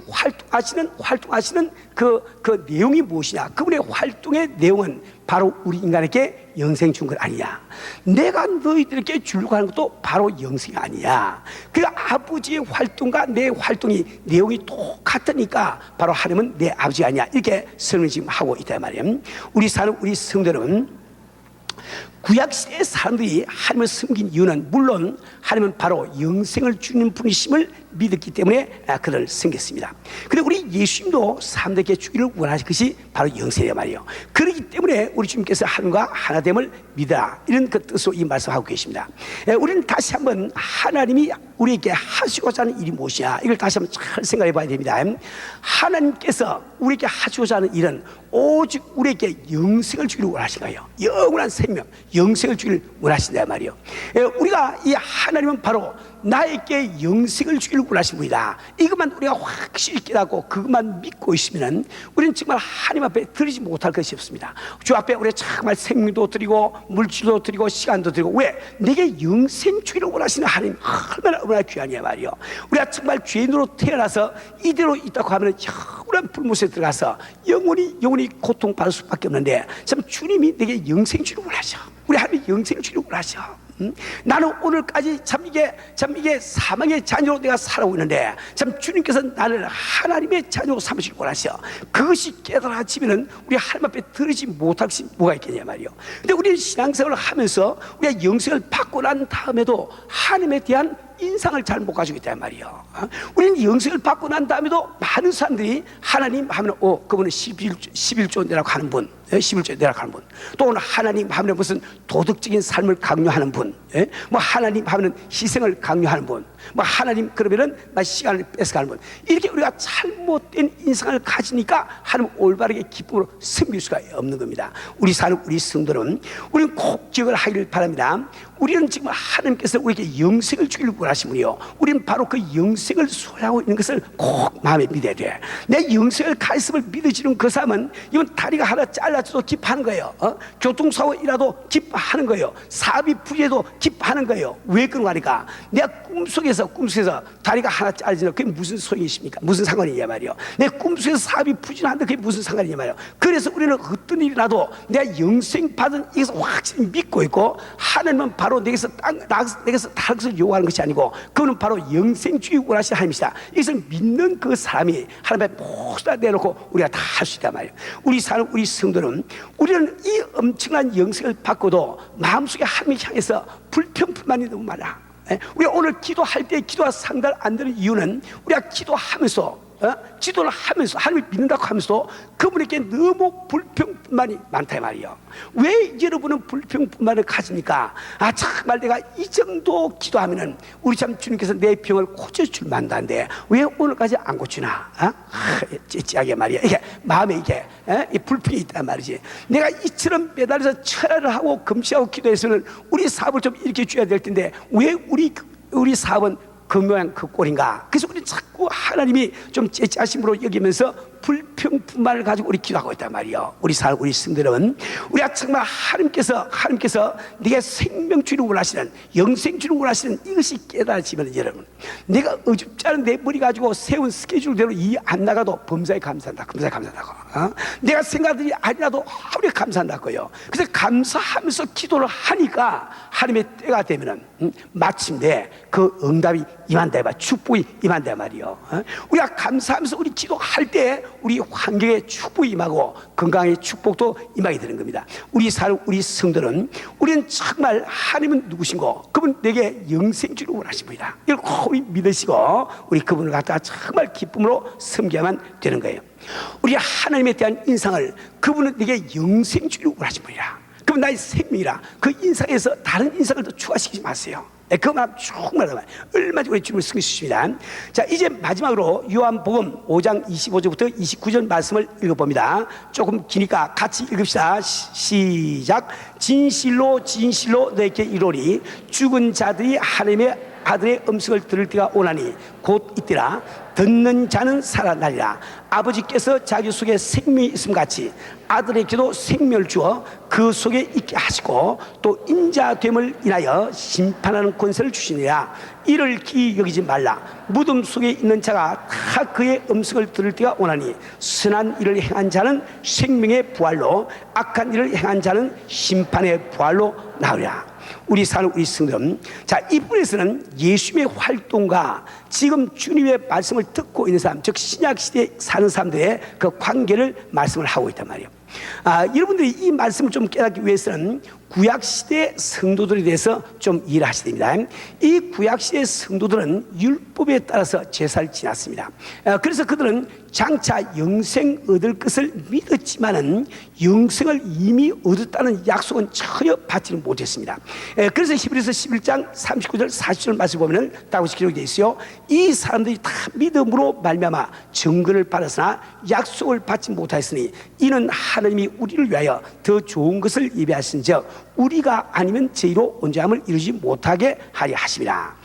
활동하시는 그 내용이 무엇이냐? 그분의 활동의 내용은 바로 우리 인간에게 영생 준 것 아니냐? 내가 너희들에게 주려고 하는 것도 바로 영생이 아니냐? 그 아버지의 활동과 내 활동이 내용이 똑같으니까 바로 하나님은 내 아버지가 아니야. 이렇게 설명을 지금 하고 있단 말이에요. 우리 사는 우리 성도 여러분, 구약시대의 사람들이 하나님을 섬긴 이유는 물론 하나님은 바로 영생을 주는 분이심을 믿었기 때문에 그들을 섬겼습니다. 그런데 우리 예수님도 사람들에게 주기를 원하신 것이 바로 영생이란 말이에요. 그렇기 때문에 우리 주님께서 하나님과 하나됨을 믿어라, 이런 그 뜻으로 이 말씀을 하고 계십니다. 우리는 다시 한번 하나님이 우리에게 하시고자 하는 일이 무엇이냐, 이걸 다시 한번 잘 생각해 봐야 됩니다. 하나님께서 우리에게 하시고자 하는 일은 오직 우리에게 영생을 주기를 원하신 거예요. 영원한 생명, 영생을 주기를 원하신다 말이에요. 우리가 이 하나님은 바로 나에게 영생을 주기를 원하신 분이다, 이것만 우리가 확실히 깨닫고 그것만 믿고 있으면 우리는 정말 하나님 앞에 드리지 못할 것이 없습니다. 주 앞에 우리가 정말 생명도 드리고 물질도 드리고 시간도 드리고, 왜? 내게 영생 주기를 원하시는 하나님 얼마나 귀하냐 말이에요. 우리가 정말 죄인으로 태어나서 이대로 있다고 하면 영원한 불못에 들어가서 영원히 고통받을 수밖에 없는데, 참 주님이 내게 영생 주기를 원하셔. 우리 하나님이 영생 주기를 원하셔. 나는 오늘까지 참 이게 사망의 자녀로 내가 살아오고 있는데 참 주님께서 나를 하나님의 자녀로 삼으시길 원하셔. 그것이 깨달아지면은 우리 하나님 앞에 드리지 못할 것이 뭐가 있겠냐 말이요. 근데 우리는 신앙생활을 하면서 우리가 영생을 받고 난 다음에도 하나님에 대한 인상을 잘 못 가지고 있단 말이에요. 우리는 영생을 받고 난 다음에도 많은 사람들이 하나님 하면 그분은 11조 내라고 하는 분, 11조 내라고 하는 분, 또 오늘 하나님 하면 무슨 도덕적인 삶을 강요하는 분, 뭐 하나님 하면 희생을 강요하는 분, 뭐 하나님 그러면은 시간을 뺏어가는 분, 이렇게 우리가 잘못된 인상을 가지니까 하나님 올바르게 기쁨으로 섬길 수가 없는 겁니다. 우리 사는 우리 성도는 우리는 꼭 기억을 하기를 바랍니다. 우리는 지금 하나님께서 우리에게 영생을 주기를 원하신 분이요, 우리는 바로 그 영생을 소유하고 있는 것을 꼭 마음에 믿어야 돼. 내 영생을 가있음을 믿어지는 그 사람은 이건 다리가 하나 잘라져도 기뻐하는 거예요. 교통사고 일어나도 기뻐하는 거예요. 사업이 불리해도 기뻐하는 거예요. 왜 그런 거 하니까 내가 꿈속에서 다리가 하나 잘라지는 그게 무슨 소용이 있습니까? 무슨 상관이냐 말이에요. 내 꿈속에서 사업이 부진한데 그게 무슨 상관이냐 말이에요. 그래서 우리는 어떤 일이 나도 내가 영생 받은 이것을 확실히 믿고 있고, 하나님은 바로 내게서 다른 것을 요구하는 것이 아니고 그분은 바로 영생 주기 원하시는 하나님이시다. 이것을 믿는 그 사람이 하나님 앞에 모두 다 내놓고 우리가 다 할 수 있단 말이에요. 우리 사는 우리 성도는 우리는 이 엄청난 영생을 받고도 마음속에 하나님을 향해서 불평불만이 너무 많아. 우리가 오늘 기도할 때 기도가 상달 안 되는 이유는 우리가 기도하면서 기도를 하면서 하나님을 믿는다고 하면서도 그분에게 너무 불평만이 많다 말이에요. 왜 여러분은 불평만을 가집니까? 정말 내가 이 정도 기도하면은 우리 참 주님께서 내 병을 고쳐줄 만한데 왜 오늘까지 안 고치나? 찌찌하게 말이야. 이게 마음에 이게 이 불평이 있단 말이지. 내가 이처럼 매달려서 철야를 하고 금식하고 기도해서는 우리 사업을 좀 이렇게 줘야 될 텐데 왜 우리 사업은 그 모양 그 꼴인가? 그래서 우리 자꾸 하나님이 좀 째짜심으로 여기면서 불평뿐만을 가지고 우리 기도하고 있단 말이에요. 우리 성도들은 우리가 정말 하나님께서 네가 생명 주를 원하시는, 영생 주를 원하시는 이것이 깨달아지면, 여러분, 내가 어줍지 않은 내 머리 가지고 세운 스케줄대로 이 안 나가도 범사에 감사한다고. 내가 생각들이 아니라도 하루에 감사한다고요. 그래서 감사하면서 기도를 하니까 하나님의 때가 되면은 마침내 그 응답이 임한다, 축복이 임한다 말이요. 우리가 감사하면서 우리 기도할 때 우리 환경에 축복이 임하고 건강의 축복도 임하게 되는 겁니다. 우리 성도는 우리는 정말 하나님은 누구신고 그분 내게 영생 주를 원하신 분이다, 이걸 꼭 믿으시고 우리 그분을 갖다가 정말 기쁨으로 섬겨야만 되는 거예요. 우리 하나님에 대한 인상을, 그분은 내게 영생 주를 원하신 분이다, 그분 나의 생명이라, 그 인상에서 다른 인상을 더 추가시키지 마세요. 그만 정말 얼마나 우리 주님을 승리시킵니다. 자, 이제 마지막으로 요한복음 5장 25절부터 29절 말씀을 읽어봅니다. 조금 기니까 같이 읽읍시다. 시작. 진실로 진실로 너에게 이르노니 죽은 자들이 하나님의 아들의 음성을 들을 때가 오나니 곧 이때라. 듣는 자는 살아나리라. 아버지께서 자기 속에 생명이 있음 같이 아들에게도 생명을 주어 그 속에 있게 하시고 또 인자됨을 인하여 심판하는 권세를 주시니라. 이를 기이 여기지 말라. 무덤 속에 있는 자가 다 그의 음성을 들을 때가 오나니 선한 일을 행한 자는 생명의 부활로 악한 일을 행한 자는 심판의 부활로 나으리라. 우리 사는 우리 성도들, 자, 이 부분에서는 예수님의 활동과 지금 주님의 말씀을 듣고 있는 사람, 즉 신약 시대에 사는 사람들의 그 관계를 말씀을 하고 있단 말이에요. 여러분들이 이 말씀을 좀 깨닫기 위해서는 구약시대 성도들에 대해서 좀 이해를 하셔야 됩니다. 이 구약시대 성도들은 율법에 따라서 제사를 지났습니다. 그래서 그들은 장차 영생 얻을 것을 믿었지만은 영생을 이미 얻었다는 약속은 전혀 받지는 못했습니다. 그래서 히브리서 11장 39절 40절 말씀 보면은 다윗이 기록이 되어 있어요. 이 사람들이 다 믿음으로 말미암아 증거를 받았으나 약속을 받지 못하였으니 이는 하나님이 우리를 위하여 더 좋은 것을 예비하신즉 우리가 아니면 저희로 온전함을 이루지 못하게 하려 하십니다.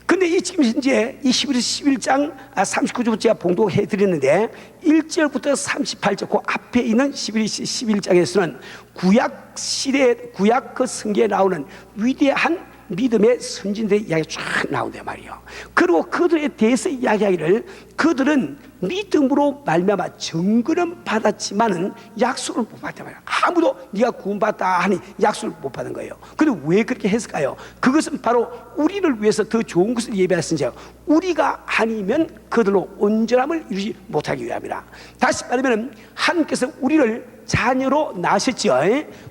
근데 이 지금 현재 이 히브리서 11장 39절부터 제가 봉독해 드렸는데 1절부터 38절 그 앞에 있는 히브리서 11장에서는 구약 시대 구약 그 성경에 나오는 위대한 믿음의 선진들의 이야기가 쫙 나온단 말이에요. 그리고 그들에 대해서 이야기하기를 그들은 믿음으로 말미암아 증거는 받았지만은 약속을 못 받단 말이에요. 아무도 네가 구원받다 하니 약속을 못 받은 거예요. 근데 왜 그렇게 했을까요? 그것은 바로 우리를 위해서 더 좋은 것을 예비하신즉 우리가 아니면 그들로 온전함을 이루지 못하기 위함이라. 다시 말하면 하나님께서 우리를 자녀로 낳으셨죠.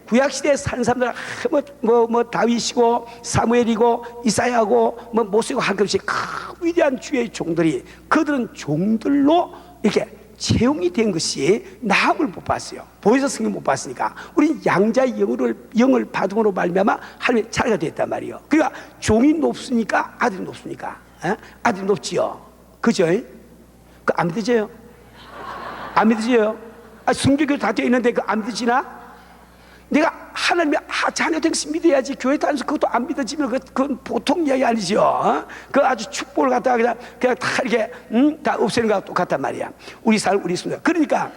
구약시대에 사는 사람들 다윗이고 사무엘이고 이사야고 모세고 할 것 없이 큰 위대한 주의 종들이 그들은 종들로 이렇게 채용이 된 것이 나음을 못 봤어요. 보혜사 성령 못 봤으니까 우리는 양자의 영을 받음으로 말미암아 하나님의 자녀가 됐단 말이에요. 그러니까 종이 높습니까? 아들이 높습니까? 아들이 높지요. 그죠? 그 안 믿어져요? 안 믿어져요? 성경에 다 되어 있는데 그 안 믿어지나? 내가 하나님의 자녀 된 것을 믿어야지. 교회 다니면서 그것도 안 믿어지면 그건 보통 이야기 아니죠. 그 아주 축복을 갖다가 그냥 다 이렇게 다 없애는 거하고 똑같단 말이야. 우리 삶 우리 성도. 그러니까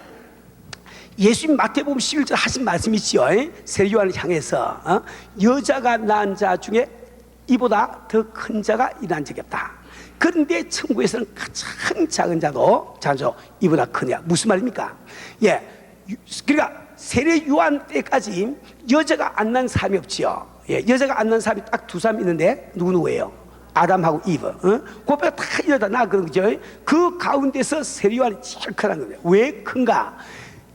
예수님 마태복음 11절 하신 말씀이 있지요. 세례요한을 향해서 여자가 낳은 자 중에 이보다 더 큰 자가 일어난 적이 없다. 그런데 천국에서는 가장 작은 자도 이보다 크냐. 무슨 말입니까? 예, 그러니까 세례 요한 때까지 여자가 안 난 사람이 없지요. 예, 여자가 안 난 사람이 딱 두 사람 있는데 누구예요? 아담하고 이브. 그 빼고 다 여자 나 그런 거죠. 그 가운데서 세례 요한이 제일 크다는 거예요. 왜 큰가?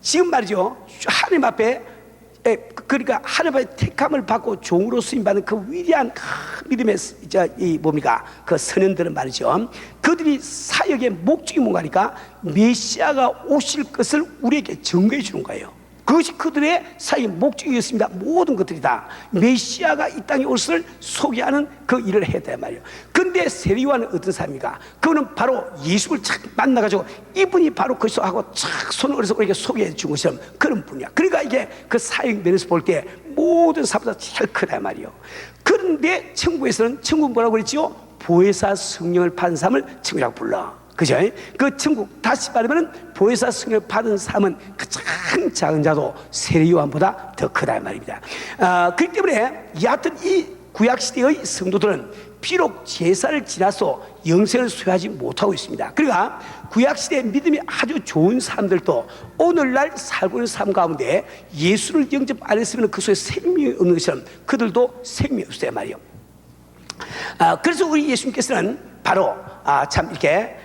지금 말이죠. 하나님 앞에 그러니까 하나님의 택함을 받고 종으로 쓰임받는 그 위대한 믿음의 그 선현들은 말이죠. 그들이 사역의 목적이 뭔가니까 메시아가 오실 것을 우리에게 증거해 주는 거예요. 그것이 그들의 사역의 목적이었습니다. 모든 것들이 다 메시아가 이 땅에 올 것을 소개하는 그 일을 했단 말이에요. 근데 세례요한은 어떤 사람입니까? 그거는 바로 예수를 착 만나가지고 이분이 바로 거기서 하고 착 손을 올려서 우리에게 소개해 준 것처럼 그런 분이야. 그러니까 이게 그 사역 면에서 볼 때 모든 사람보다 제일 크단 말이에요. 그런데 천국에서는 천국 뭐라고 그랬지요? 보혜사 성령을 받은 사람을 천국이라고 불러. 그죠? 그 천국 다시 말하면 보혜사 성령을 받은 사람은 가장 작은 자도 세례 요한보다 더 크다 말입니다. 그렇기 때문에 여하튼 이 구약시대의 성도들은 비록 제사를 지나서 영생을 소유하지 못하고 있습니다. 그러니까 구약시대 믿음이 아주 좋은 사람들도 오늘날 살고 있는 삶 가운데 예수를 영접 안 했으면 그 속에 생명이 없는 것처럼 그들도 생명이 없어야 말이에요. 그래서 우리 예수님께서는 바로 참 이렇게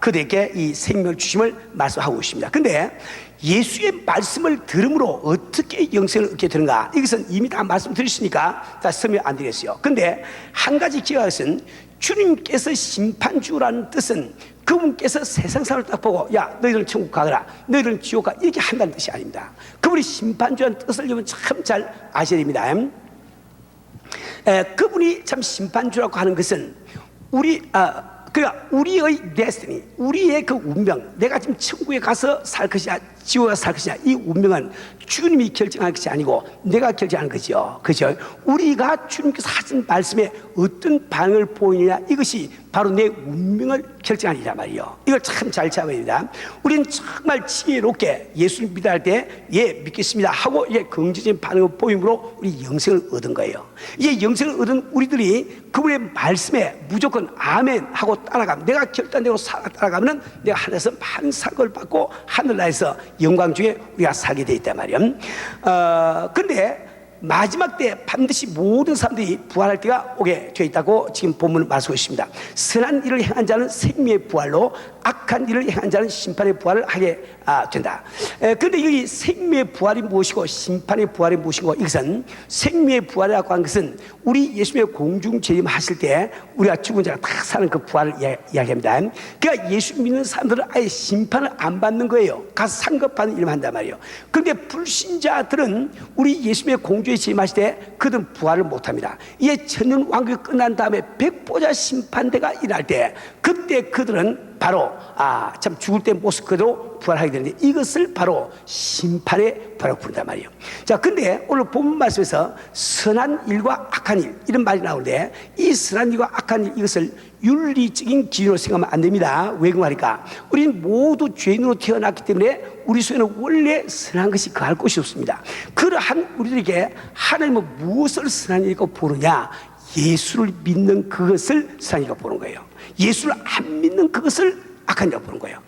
그들에게 이 생명을 주심을 말씀하고 있습니다. 근데 예수의 말씀을 들음으로 어떻게 영생을 얻게 되는가? 이것은 이미 다 말씀드렸으니까 다 설명 안 드렸어요. 근데 한 가지 기억할 것은 주님께서 심판주라는 뜻은 그분께서 세상 사람을 딱 보고 야 너희들은 천국 가거라 너희들은 지옥 가 이렇게 한다는 뜻이 아닙니다. 그분이 심판주라는 뜻을 여러분 참 잘 아셔야 됩니다. 그분이 참 심판주라고 하는 것은 그러니까 우리의 데스티니, 우리의 그 운명, 내가 지금 천국에 가서 살 것이냐 지옥에 살 것이냐, 이 운명은 주님이 결정할 것이 아니고 내가 결정하는 거죠. 그죠? 우리가 주님께서 하신 말씀에 어떤 반응을 보이느냐, 이것이 바로 내 운명을 결정하는 일이란 말이에요. 이걸 참 잘 잡아야 됩니다. 우리는 정말 지혜롭게 예수를 믿어야 할 때 예 믿겠습니다 하고 이게 긍정적인 반응을 보임으로 우리 영생을 얻은 거예요. 이제 영생을 얻은 우리들이 그분의 말씀에 무조건 아멘 하고 따라가면, 내가 결단되고 따라가면 내가 하늘에서 많은 상을 받고 하늘나라에서 영광 중에 우리가 살게 돼 있단 말이에요. 근데 마지막 때 반드시 모든 사람들이 부활할 때가 오게 되어 있다고 지금 본문은 말씀하고 있습니다. 선한 일을 행한 자는 생명의 부활로, 악한 일을 행한 자는 심판의 부활을 하게 된다. 그런데 여기 생명의 부활이 무엇이고 심판의 부활이 무엇이고, 이것은 생명의 부활이라고 하는 것은 우리 예수님의 공중 재림하실 때 우리가 죽은 자가 다 사는 그 부활을 이야기합니다. 그러니까 예수 믿는 사람들은 아예 심판을 안 받는 거예요. 가서 상급받는 일만 한단 말이에요. 그런데 불신자들은 우리 예수님의 공중에 재림하실 때 그들은 부활을 못합니다. 이제 천년 왕국이 끝난 다음에 백보자 심판대가 일어날 때, 그때 그들은 바로 참 죽을 때 모습 그대로 부활하게 되는데, 이것을 바로 심판의 부활을 부른단 말이에요. 자, 근데 오늘 본문 말씀에서 선한 일과 악한 일, 이런 말이 나오는데, 이 선한 일과 악한 일, 이것을 윤리적인 기준으로 생각하면 안 됩니다. 왜 그 말일까? 우리는 모두 죄인으로 태어났기 때문에 우리 속에는 원래 선한 것이 거할 곳이 없습니다. 그러한 우리들에게 하나님은 무엇을 선한 일이라고 보느냐? 예수를 믿는 그것을 선한 일이라고 보는 거예요. 예수를 안 믿는 그것을 악한 일이라고 보는 거예요.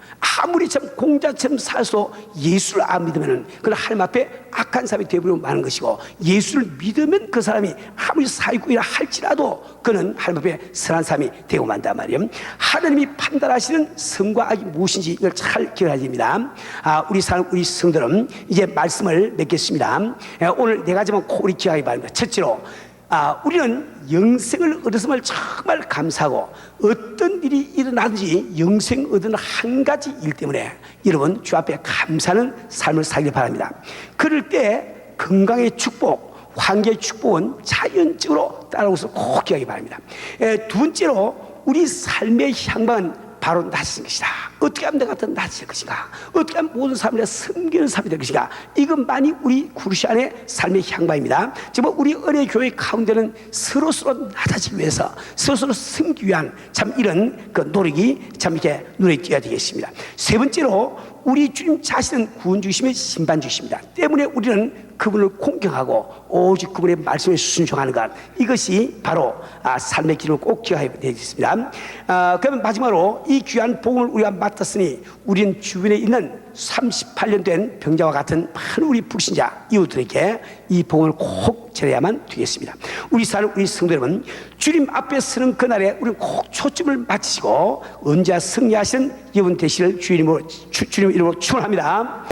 아무리 참 공자처럼 살아서 예수를 안 믿으면 그는 하나님 앞에 악한 사람이 되어버리고 마는 것이고, 예수를 믿으면 그 사람이 아무리 사기꾼이라 할지라도 그는 하나님 앞에 선한 사람이 되고 만단 말이에요. 하나님이 판단하시는 선과 악이 무엇인지 이걸 잘 기억해야 됩니다. 우리 성도는 이제 말씀을 맺겠습니다. 오늘 네 가지만 꼭 기억하기 바랍니다. 첫째로, 우리는 영생을 얻었음을 정말 감사하고, 어떤 일이 일어나든지 영생 얻은 한 가지 일 때문에 여러분 주 앞에 감사하는 삶을 살길 바랍니다. 그럴 때 건강의 축복, 환경의 축복은 자연적으로 따라오서 꼭 기억하기 바랍니다. 두 번째로, 우리 삶의 향방은 바로 낮은 것이다. 어떻게 하면 내가 더 낮을 것인가? 어떻게 하면 모든 사람들이 섬기는 사람이 될 것인가? 이것만이 우리 크리스천의 삶의 향방입니다. 정말 우리 은혜 교회 가운데는 서로서로 낮아지기 위해서, 서로서로 섬기기 위한 참 이런 그 노력이 참 이렇게 눈에 띄어야 되겠습니다. 세 번째로, 우리 주님 자신은 구원 주심의 심판 주십니다. 때문에 우리는 그분을 공경하고 오직 그분의 말씀에 순종하는 것, 이것이 바로 삶의 길을 꼭 기억해야 되겠습니다. 그러면 마지막으로, 이 귀한 복음을 우리가 맡았으니 우리는 주변에 있는 38년 된 병자와 같은 많은 우리 불신자 이웃들에게 이 복음을 꼭 전해야만 되겠습니다. 우리 성도 여러분, 주님 앞에 서는 그날에 우리는 꼭 초점을 맞추시고 언제나 승리하시는 여러분 되시를 주님 이름으로 축원합니다.